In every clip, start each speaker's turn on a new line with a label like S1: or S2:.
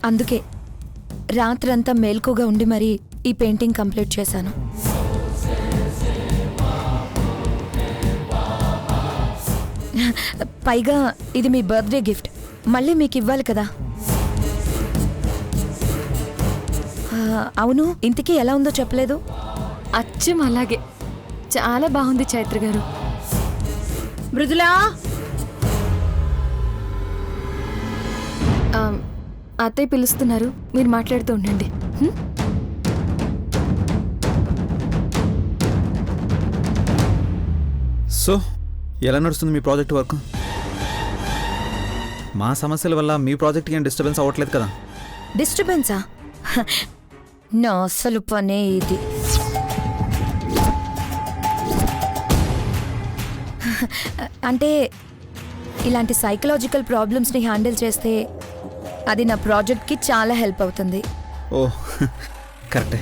S1: అందుకే రాత్రంతా మేల్కోగా ఉండి మరీ ఈ పెయింటింగ్ కంప్లీట్ చేశాను. పైగా ఇది మీ బర్త్డే గిఫ్ట్, మళ్ళీ మీకు ఇవ్వాలి కదా. అవును, ఇంతకీ ఎలా ఉందో చెప్పలేదు.
S2: అచ్చం అలాగే, చాలా బాగుంది చైత్ర గారు.
S3: మృదులా,
S2: అత్తయ్య పిలుస్తున్నారు, మీరు మాట్లాడుతూ ఉండండి.
S4: సో ఎలా నడుస్తుంది మీ ప్రాజెక్ట్ వర్క్? మా సమస్యల వల్ల మీ ప్రాజెక్ట్కి ఏం డిస్టర్బెన్స్ అవ్వట్లేదు కదా?
S1: డిస్టర్బెన్సా? నా అసలు పనే ఇది. అంటే ఇలాంటి సైకలాజికల్ ప్రాబ్లమ్స్ని హ్యాండిల్ చేస్తే అది నా ప్రాజెక్ట్కి చాలా హెల్ప్ అవుతుంది.
S4: ఓ కరెక్టే.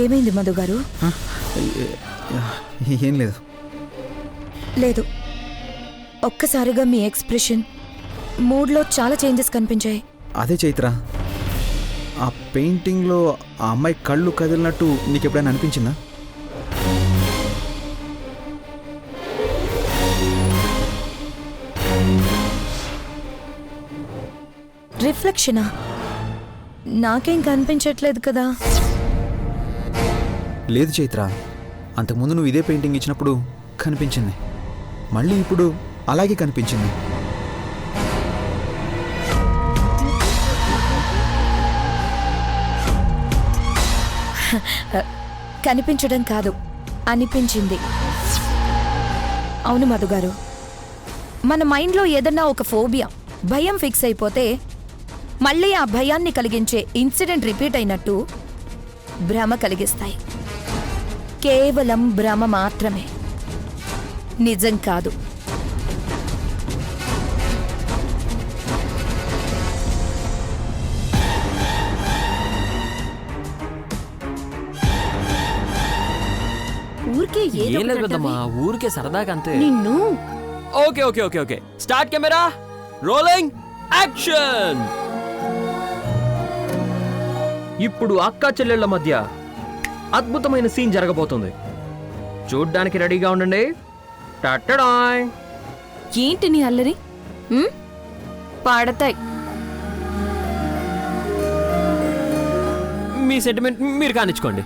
S1: ఏమైంది మధు గారు?
S4: ఏం లేదు.
S1: లేదు, ఒక్కసారిగా మీ ఎక్స్ప్రెషన్, మూడ్లో చాలా చేంజెస్ కనిపించాయి.
S4: అదే చైత్ర, ఆ పెయింటింగ్లో ఆ అమ్మాయి కళ్ళు కదిలినట్టు నీకు ఎప్పుడైనా అనిపించిందా?
S1: రిఫ్లెక్షనా? నాకేం కనిపించట్లేదు కదా.
S4: లేదు చైత్ర, అంతకుముందు నువ్వు ఇదే పెయింటింగ్ ఇచ్చినప్పుడు కనిపించింది, మళ్ళీ ఇప్పుడు అలాగే కనిపించింది.
S1: కనిపించడం కాదు, అనిపించింది. అవును మధుగారు, మన మైండ్లో ఏదన్నా ఒక ఫోబియా, భయం ఫిక్స్ అయిపోతే మళ్ళీ ఆ భయాన్ని కలిగించే ఇన్సిడెంట్ రిపీట్ అయినట్టు భ్రమ కలిగిస్తాయి. కేవలం భ్రమ మాత్రమే, నిజం కాదు.
S3: ఊరికే
S5: ఏం లేదు పెద్దమ్మా, ఊరికే సరదాగా అంతే.
S3: నిన్ను
S5: okay okay okay okay, start camera, rolling, action. ఇప్పుడు అక్క చెల్లెళ్ళ మధ్య అద్భుతమైన సీన్ జరగబోతుంది, చూడ్డానికి రెడీగా ఉండండి. టట్టడాయ్.
S2: ఏంటి నీ అల్లరి? పాడతాయి.
S5: మీ సెంటిమెంట్ మీరు కానిచ్చుకోండి.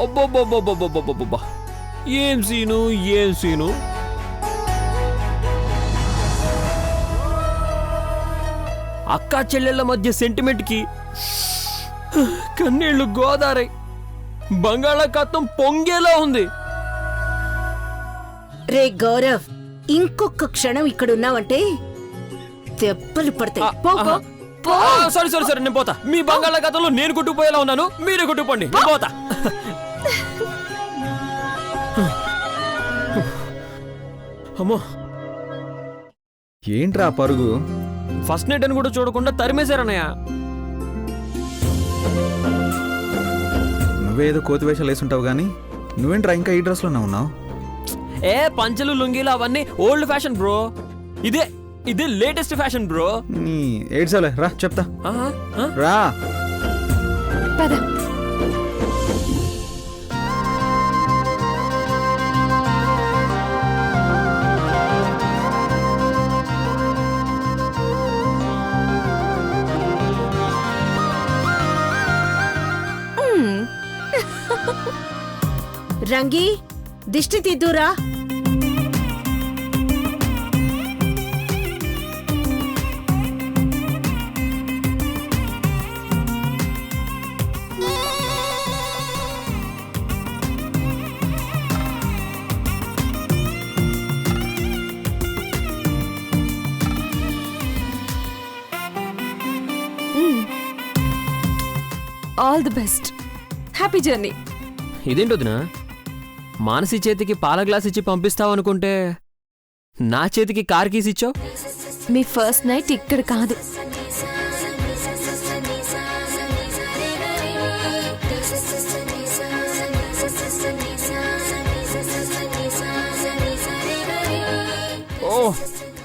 S5: అబ్బబ్బబ్బబ్బబ్బబ్బబ్బబ్బా, ఏం సీను, ఏం సీను. అక్కా చెల్లెళ్ళ మధ్య సెంటిమెంట్కి కన్నీళ్లు గోదారై బంగాళాఖాతం పొంగేలా ఉంది.
S3: రే గౌరవ్, ఇంకొక క్షణం ఇక్కడున్నావంటే దెబ్బలు పడతాయి. పోకో.
S5: సారీ సారీ సారీ, నేను పోతా. మీ బంగాళాఖాతంలో నేను కొట్టుకుపోయేలా ఉన్నాను, మీరే కొట్టుకుపోండి, నేను పోతా. అమ్మో,
S4: ఏంట్రా పరుగు?
S5: ఫస్ట్ నైట్ అని కూడా చూడకుండా తరిమేశారన్నయ్య.
S4: నువ్వేదో కోతి వేషాలు వేసుంటావు కానీ నువ్వేంట్రా ఇంకా ఈ డ్రెస్లోనే ఉన్నావు?
S5: ఏ పంచలు లుంగీలు అవన్నీ ఓల్డ్ ఫ్యాషన్ బ్రో, ఇదే ఇదే లేటెస్ట్ ఫ్యాషన్ బ్రో.
S4: నీ ఏడ్చాలే, రా చెప్తా. రా.
S2: పద.
S3: రంగి దిష్టి తిద్దురా.
S2: All the best, happy journey.
S5: ఇదేంటి వదినా, మానసి చేతికి పాల గ్లాస్ ఇచ్చి పంపిస్తావు అనుకుంటే నా చేతికి కార్ కీస్ ఇచ్చావు.
S2: మీ ఫస్ట్ నైట్ ఇక్కడ కాదు.
S5: ఓ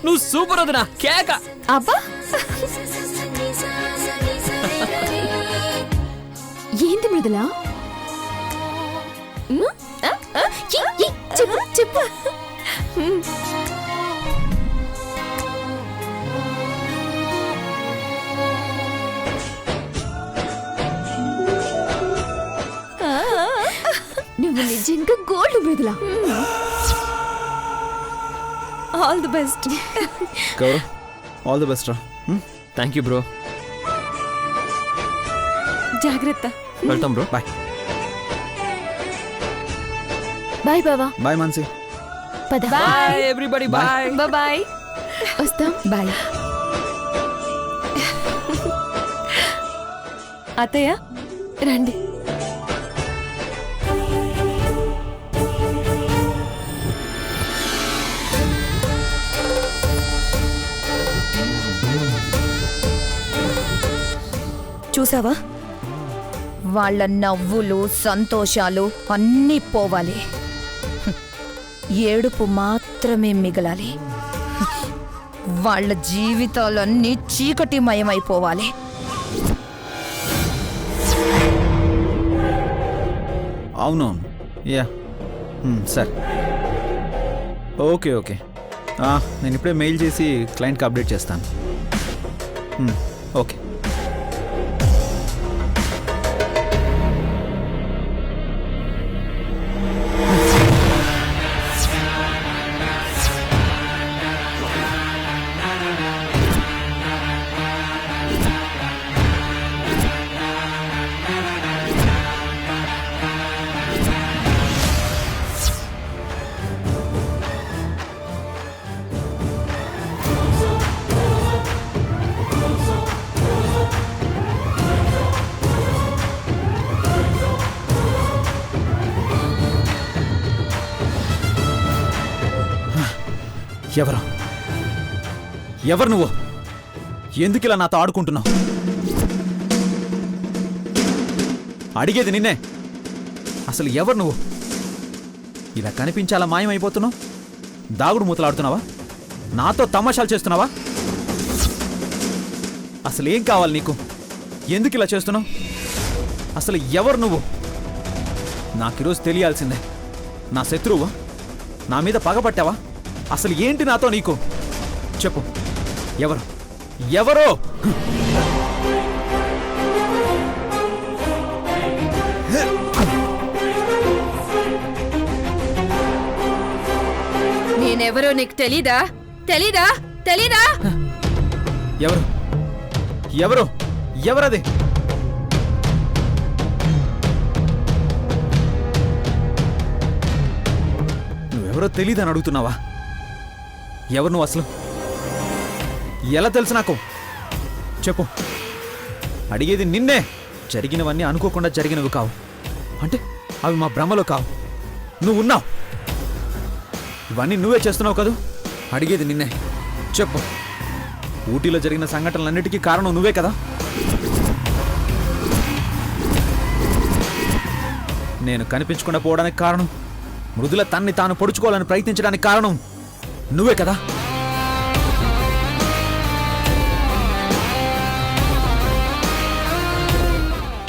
S5: నువ్వు సూపర్ వదినా, కేక.
S2: అబ్బా ఏంటి మృదులా? చెప్పు చెప్పు. నువ్వు నిజంగా gold Mridula. All the best.
S4: Gaurav, all the best రా.
S5: Thank you bro.
S2: జాగ్రత్త.
S5: వెళ్తాం బ్రో.
S4: బాయ్.
S2: బాయ్ బావా.
S4: బాయ్ మాన్సి.
S2: పద.
S5: Bye everybody. Bye
S2: bye. వస్తాం.
S1: బాయ్.
S2: అత్తయ్య రండి.
S1: చూసావా, వాళ్ళ నవ్వులు సంతోషాలు అన్నీ పోవాలి, ఏడుపు మాత్రమే మిగలాలి. వాళ్ళ జీవితాలన్నీ చీకటిమయమైపోవాలి.
S4: అవునవును, యా సరే, ఓకే ఓకే. నేను ఇప్పుడే మెయిల్ చేసి క్లయింట్కి అప్డేట్ చేస్తాను. ఓకే. ఎవరు ఎవరు నువ్వు? ఎందుకు ఇలా నాతో ఆడుకుంటున్నావు? అడిగేది నిన్నే. అసలు ఎవరు నువ్వు? ఇలా కనిపించాలా మాయమైపోతున్నావు? దాగుడు మూతలాడుతున్నావా? నాతో తమాషాలు చేస్తున్నావా? అసలు ఏం కావాలి నీకు? ఎందుకు ఇలా చేస్తున్నావు? అసలు ఎవరు నువ్వు? నాకు ఈరోజు తెలియాల్సిందే. నా శత్రువా? నా మీద పగపట్టావా? అసలు ఏంటి నాతో నీకు? చెప్పు, ఎవరు? ఎవరో?
S3: నేనెవరో నీకు తెలీదా? తెలీదా? తెలీదా?
S4: ఎవరు? ఎవరు? ఎవరది? నువ్వెవరో తెలీదని అడుగుతున్నావా? ఎవరు నువ్వు అసలు? ఎలా తెలుసు నాకు? చెప్పు. అడిగేది నిన్నే. జరిగినవన్నీ అనుకోకుండా జరిగినవి కావు. అంటే అవి మా భ్రమలో కావు. నువ్వు ఉన్నావు. ఇవన్నీ నువ్వే చేస్తున్నావు కదూ. అడిగేది నిన్నే. చెప్పు. ఊటీలో జరిగిన సంఘటనలన్నిటికీ కారణం నువ్వే కదా. నేను కనిపించకుండా పోవడానికి కారణం, మృదుల తన్ని తాను పొడుచుకోవాలని ప్రయత్నించడానికి కారణం నువ్వే కదా.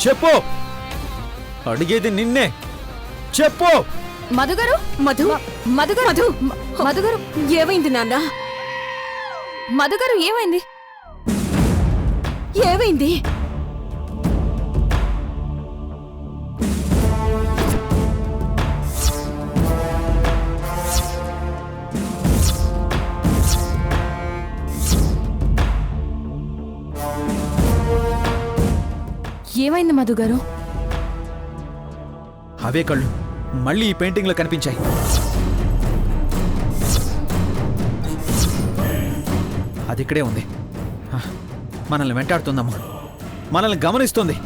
S4: చెప్పు. అడిగేది నిన్నే. చెప్పు.
S2: మధుగారు.
S3: మధు,
S2: మధుగారు.
S3: మధు,
S2: మధుగారు.
S3: ఏమైంది నాన్న?
S2: మధుగారు ఏమైంది?
S3: ఏమైంది?
S2: మధుగారు?
S4: అవే కళ్ళు మళ్ళీ ఈ పెయింటింగ్లో కనిపించాయి. అది ఇక్కడే ఉంది. మనల్ని వెంటాడుతుందమ్మా, మనల్ని గమనిస్తుంది.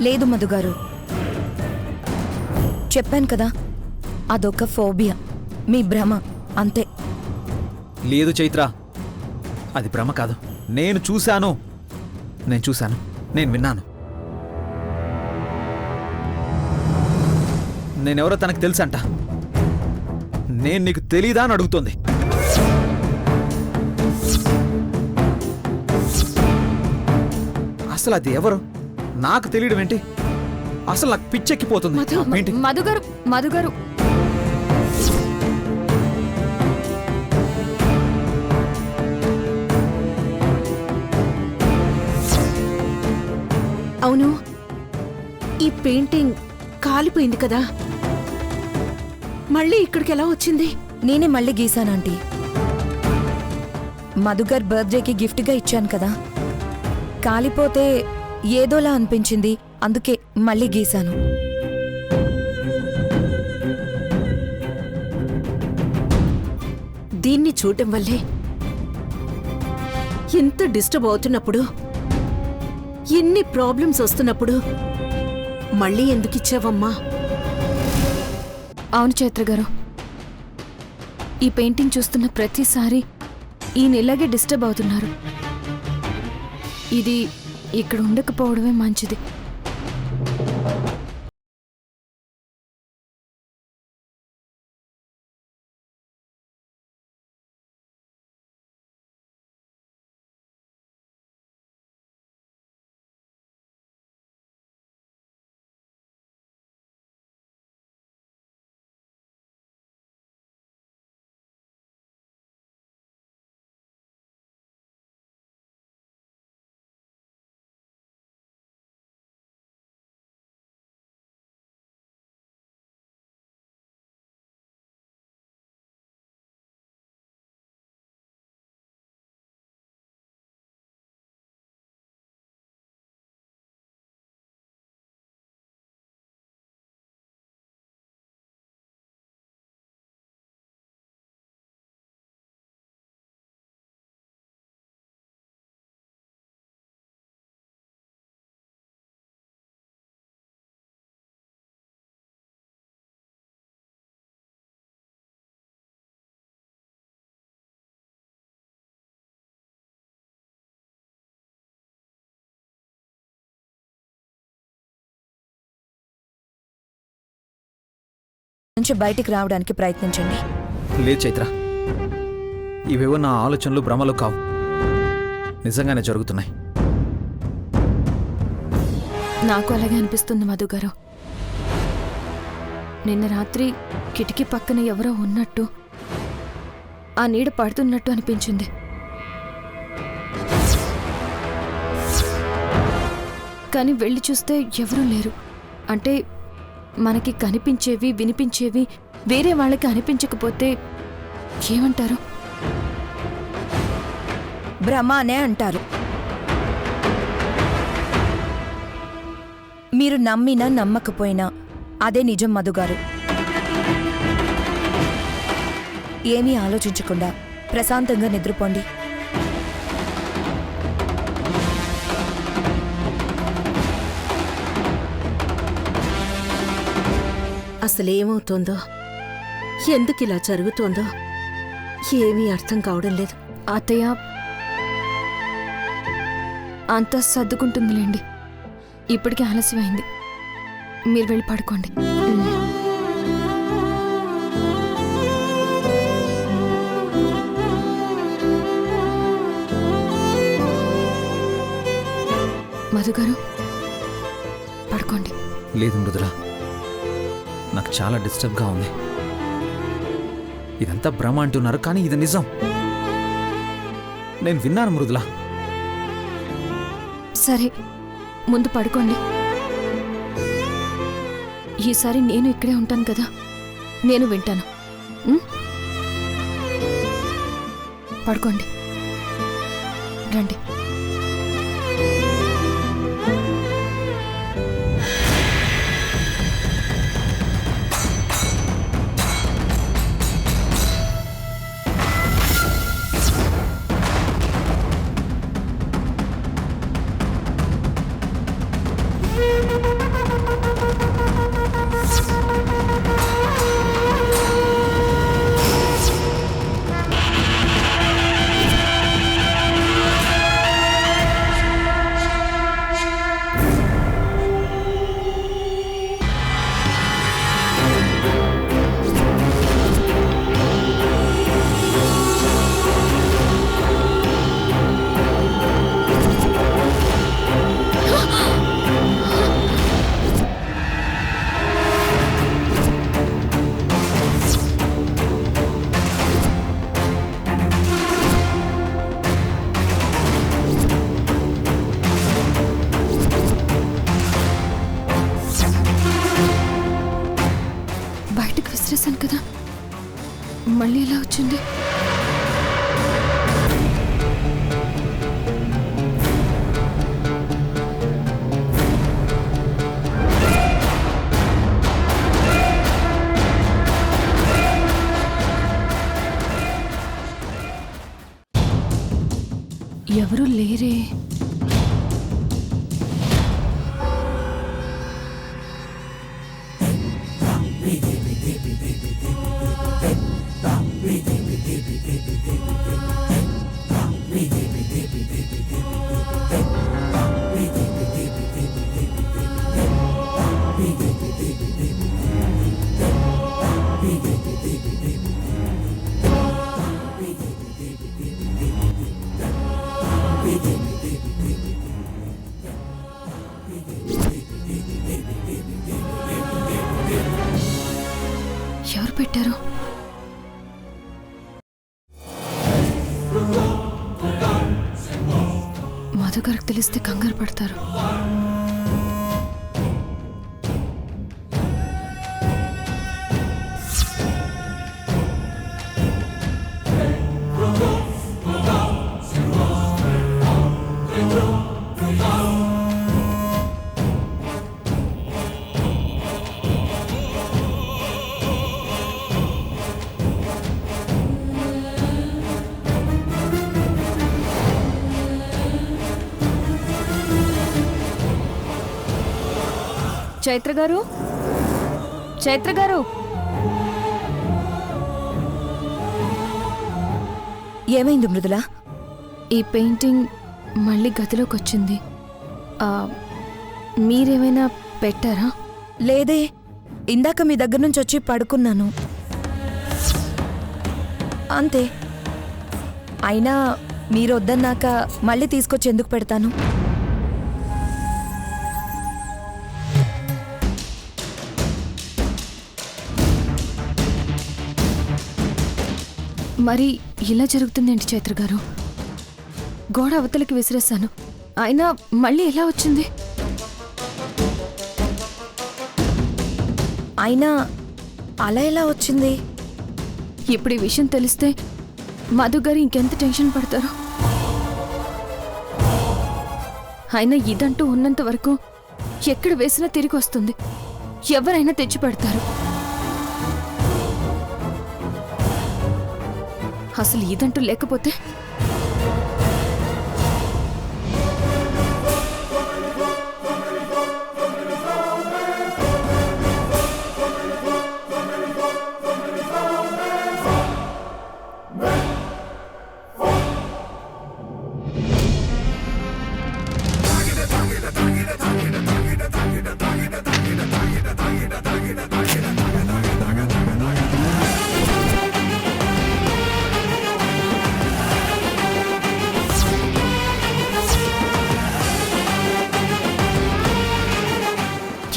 S1: లేదు మధుగారు, చెప్పాను కదా, అదొక ఫోబియా, మీ భ్రమ అంతే.
S4: లేదు చైత్ర, అది భ్రమ కాదు. నేను చూశాను, నేను విన్నాను. నేనెవరో తనకు తెలుసంట. నేను నీకు తెలీదా అని అడుగుతోంది. అసలు అది ఎవరు నాకు తెలియడం ఏంటి? అసలు నాకు పిచ్చెక్కిపోతుంది. ఆ పెయింటింగ్.
S2: మధుగారు
S6: అవును, ఈ పెయింటింగ్ కాలిపోయింది కదా, మళ్ళీ ఇక్కడికి ఎలా వచ్చింది?
S1: నేనే మళ్ళీ గీసానంటీ. మధుగర్ బర్త్డేకి గిఫ్ట్గా ఇచ్చాను కదా, కాలిపోతే ఏదోలా అనిపించింది, అందుకే మళ్ళీ గీశాను.
S6: దీన్ని చూడటం వల్లే ఎంత డిస్టర్బ్ అవుతున్నప్పుడు, ఎన్ని ప్రాబ్లమ్స్ వస్తున్నప్పుడు మళ్ళీ ఎందుకు ఇచ్చావమ్మా?
S2: అవును చైత్ర గారు, ఈ పెయింటింగ్ చూస్తున్న ప్రతిసారి ఈయన ఇలాగే డిస్టర్బ్ అవుతున్నారు. ఇది ఇక్కడ ఉండకపోవడమే మంచిది.
S1: నుంచి బయటికి రావడానికి ప్రయత్నించండి.
S4: లేదు చైత్ర, ఇవేవో నా ఆలోచనలు భ్రమలు కావు, నిజంగానే జరుగుతున్నాయి.
S2: నాకు అలాగే అనిపిస్తుంది మధుగారు. నిన్న రాత్రి కిటికీ పక్కన ఎవరో ఉన్నట్టు, ఆ నీడ పడుతున్నట్టు అనిపించింది. కానీ వెళ్ళి చూస్తే ఎవరూ లేరు. అంటే మనకి కనిపించేవి వినిపించేవి వేరే వాళ్ళకి అనిపించకపోతే ఏమంటారు?
S1: భ్రమ అనే అంటారు. మీరు నమ్మినా నమ్మకపోయినా అదే నిజం మధుగారు. ఏమీ ఆలోచించకుండా ప్రశాంతంగా నిద్రపోండి.
S6: అసలేమవుతోందో, ఎందుకు ఇలా జరుగుతోందో ఏమీ అర్థం కావడం లేదు.
S2: అత్తయ్య, అంతా సర్దుకుంటుందిలేండి. ఇప్పటికే ఆలస్యమైంది. మీరు వెళ్ళి పడుకోండి. మధుగారు, పడుకోండి.
S4: లేదు మృదుల, నాకు చాలా డిస్టర్బ్గా ఉంది. ఇదంతా భ్రమ అంటున్నారు, కానీ ఇది నిజం. నేను విన్నాను మృదుల.
S2: సరే, ముందు పడుకోండి. ఈసారి నేను ఇక్కడే ఉంటాను కదా, నేను వింటాను. పడుకోండి. రండి. బయటకు విసిరేశాను కదా, మళ్ళీ ఎలా వచ్చింది? ఎవరు లేరే. ఎవరు పెట్టారు? మధు గారికి తెలిస్తే కంగారు పడతారు. చైత్ర గారు, చైత్ర గారు,
S1: ఏమైంది మృదుల?
S2: ఈ పెయింటింగ్ మళ్ళీ గదిలోకి వచ్చింది. మీరేమైనా పెట్టారా?
S1: లేదే, ఇందాక మీ దగ్గర నుంచి వచ్చి పడుకున్నాను అంతే. అయినా మీరు వద్దన్నాక మళ్ళీ తీసుకొచ్చి ఎందుకు పెడతాను?
S2: మరి ఇలా జరుగుతుందేంటి చైత్ర గారు? గోడ అవతలకి విసిరేశాను, అయినా మళ్ళీ ఎలా వచ్చింది?
S1: అయినా అలా ఎలా వచ్చింది?
S2: ఇప్పుడు ఈ విషయం తెలిస్తే మధు గారు ఇంకెంత టెన్షన్ పడతారు. అయినా ఇదంటూ ఉన్నంత వరకు ఎక్కడ వేసినా తిరిగి వస్తుంది, ఎవరైనా తెచ్చి పెడతారు. అసలు ఇదంటూ లేకపోతే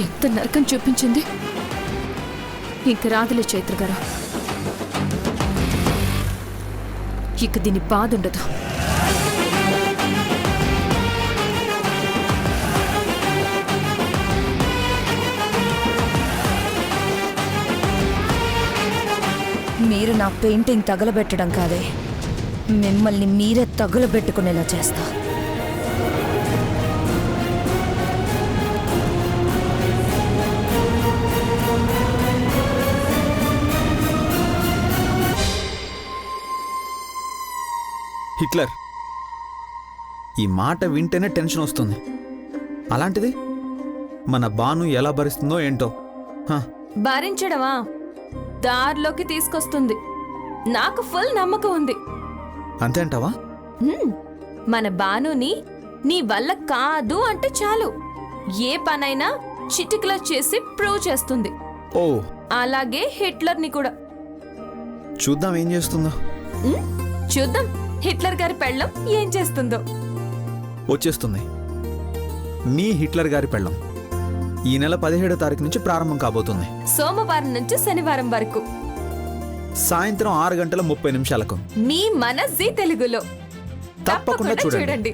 S2: ఎంత నరకం చూపించింది. ఇంక రాదులే చైత్ర గారు, ఇక దీని బాధ ఉండదు.
S1: మీరు నా పెయింటింగ్ తగలబెట్టడం కాదే, మిమ్మల్ని మీరే తగులబెట్టుకునేలా చేస్తా.
S4: హిట్లర్, ఈ మాట వింటేనే టెన్షన్ వస్తుంది. అలాంటిది మన బాను ఎలా భరిస్తుందో ఏంటో. హ,
S2: భరించడమా దారిలోకి తీసుకొస్తుంది. నాకు ఫుల్ నమ్మకం ఉంది.
S4: అంతే అంటావా?
S2: మన బానుని నీ వల్ల కాదు అంటే చాలు, ఏ పనైనా చిటికలో చేసి ప్రూవ్ చేస్తుంది.
S4: ఓ,
S2: అలాగే హిట్లర్ని కూడా.
S4: చూద్దాం ఏం చేస్తుందో.
S2: చూద్దాం హిట్లర్ గారి పెళ్ళం ఏం చేస్తుందో.
S4: వచ్చేస్తుంది మీ హిట్లర్ గారి పెళ్ళం. ఈ నెల 17వ తారీఖు నుంచి ప్రారంభం కాబోతుంది.
S2: సోమవారం నుంచి శనివారం వరకు
S4: సాయంత్రం 6:30 30 నిమిషాలకు
S2: మీ మన జీ తెలుగులో
S4: తప్పకుండా చూడండి.